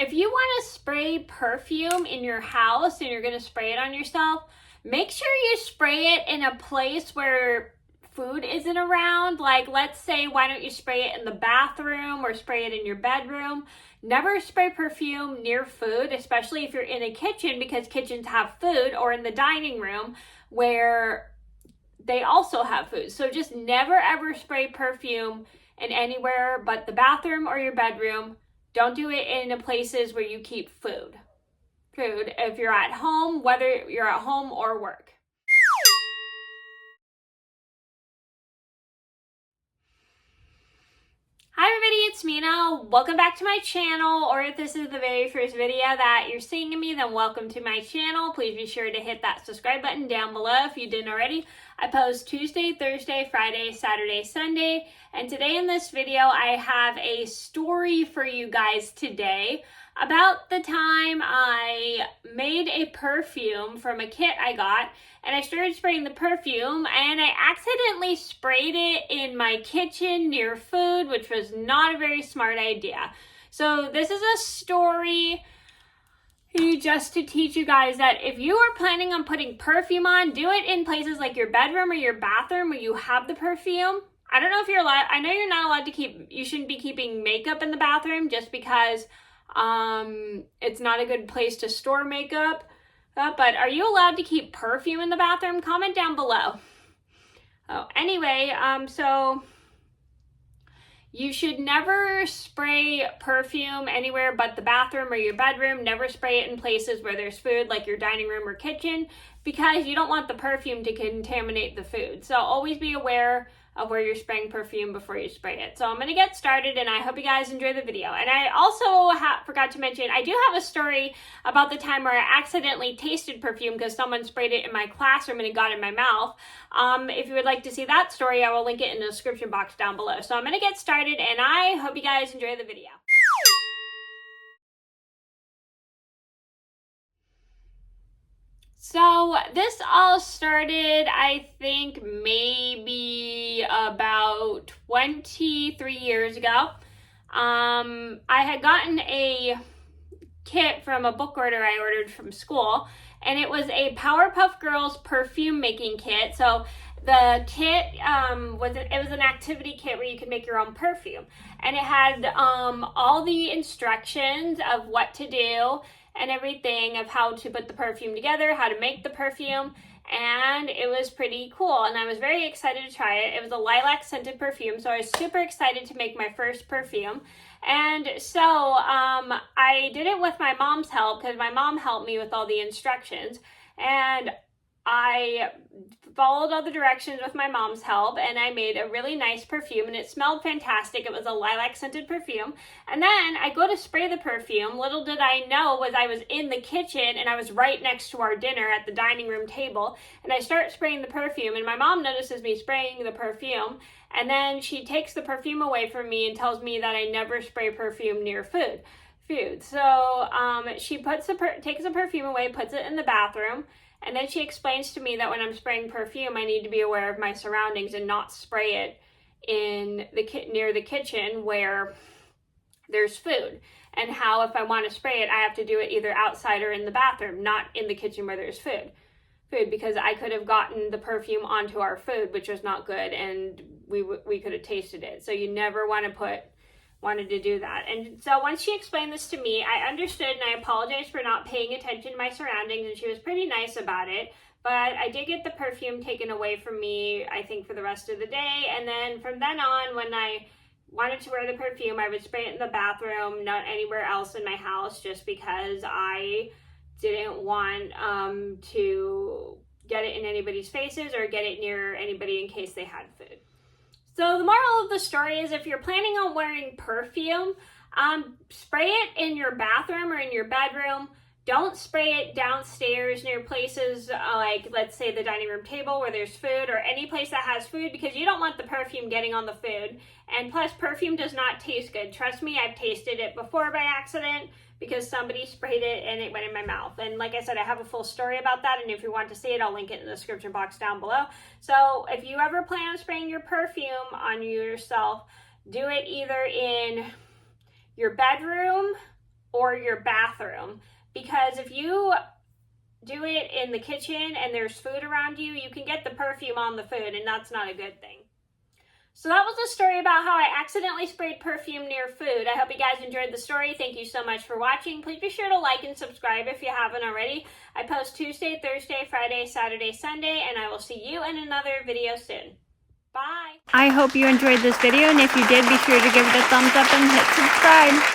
if you want to spray perfume in your house and you're going to spray it on yourself, make sure you spray it in a place where food isn't around. Like, let's say, why don't you spray it in the bathroom or spray it in your bedroom? Never spray perfume near food, especially if you're in a kitchen, because kitchens have food, or in the dining room where they also have food. So just never ever spray perfume in anywhere but the bathroom or your bedroom. Don't do it in places where you keep food if you're at home, whether you're at home or work. Hi everybody, it's Mena. Welcome back to my channel, or if this is the very first video that you're seeing of me, then welcome to my channel. Please be sure to hit that subscribe button down below if you didn't already. I post Tuesday, Thursday, Friday, Saturday, Sunday, and today in this video I have a story for you guys today about the time I made a perfume from a kit I got, and I started spraying the perfume and I accidentally sprayed it in my kitchen near food, which was not a very smart idea. So this is a story just to teach you guys that if you are planning on putting perfume on, do it in places like your bedroom or your bathroom where you have the perfume. I don't know if you're allowed, I know you're not allowed to you shouldn't be keeping makeup in the bathroom just because it's not a good place to store makeup. But are you allowed to keep perfume in the bathroom? Comment down below. Anyway, so you should never spray perfume anywhere but the bathroom or your bedroom. Never spray it in places where there's food, like your dining room or kitchen, because you don't want the perfume to contaminate the food. So always be aware of where you're spraying perfume before you spray it. So I'm going to get started, and I hope you guys enjoy the video. And I also forgot to mention, I do have a story about the time where I accidentally tasted perfume because someone sprayed it in my classroom and it got in my mouth. If you would like to see that story, I will link it in the description box down below. So I'm going to get started, and I hope you guys enjoy the video. So this all started, I think, maybe about 23 years ago. I had gotten a kit from a book order I ordered from school, and it was a Powerpuff Girls perfume making kit. So the kit was an activity kit where you could make your own perfume, and it had all the instructions of what to do and everything, of how to put the perfume together, how to make the perfume, and it was pretty cool, and I was very excited to try it. It was a lilac scented perfume, so I was super excited to make my first perfume. And so I did it with my mom's help, because my mom helped me with all the instructions, and I followed all the directions with my mom's help, and I made a really nice perfume, and it smelled fantastic. It was a lilac scented perfume. And then I go to spray the perfume. Little did I know was I was in the kitchen, and I was right next to our dinner at the dining room table, and I start spraying the perfume, and my mom notices me spraying the perfume, and then she takes the perfume away from me and tells me that I never spray perfume near food. So she takes the perfume away, puts it in the bathroom, and then she explains to me that when I'm spraying perfume, I need to be aware of my surroundings and not spray it in near the kitchen where there's food. And how, if I want to spray it, I have to do it either outside or in the bathroom, not in the kitchen where there's food, because I could have gotten the perfume onto our food, which was not good, and we could have tasted it. So you never wanted to do that. And so once she explained this to me, I understood, and I apologized for not paying attention to my surroundings, and she was pretty nice about it. But I did get the perfume taken away from me, I think, for the rest of the day. And then from then on, when I wanted to wear the perfume, I would spray it in the bathroom, not anywhere else in my house, just because I didn't want to get it in anybody's faces or get it near anybody in case they had food. So the moral of the story is, if you're planning on wearing perfume, spray it in your bathroom or in your bedroom. Don't spray it downstairs near places like, let's say, the dining room table where there's food, or any place that has food, because you don't want the perfume getting on the food. And plus, perfume does not taste good. Trust me, I've tasted it before by accident because somebody sprayed it and it went in my mouth. And like I said, I have a full story about that, and if you want to see it, I'll link it in the description box down below. So if you ever plan on spraying your perfume on yourself, do it either in your bedroom or your bathroom, because if you do it in the kitchen and there's food around you, you can get the perfume on the food, and that's not a good thing. So that was a story about how I accidentally sprayed perfume near food. I hope you guys enjoyed the story. Thank you so much for watching. Please be sure to like and subscribe if you haven't already. I post Tuesday, Thursday, Friday, Saturday, Sunday, and I will see you in another video soon. Bye. I hope you enjoyed this video, and if you did, be sure to give it a thumbs up and hit subscribe.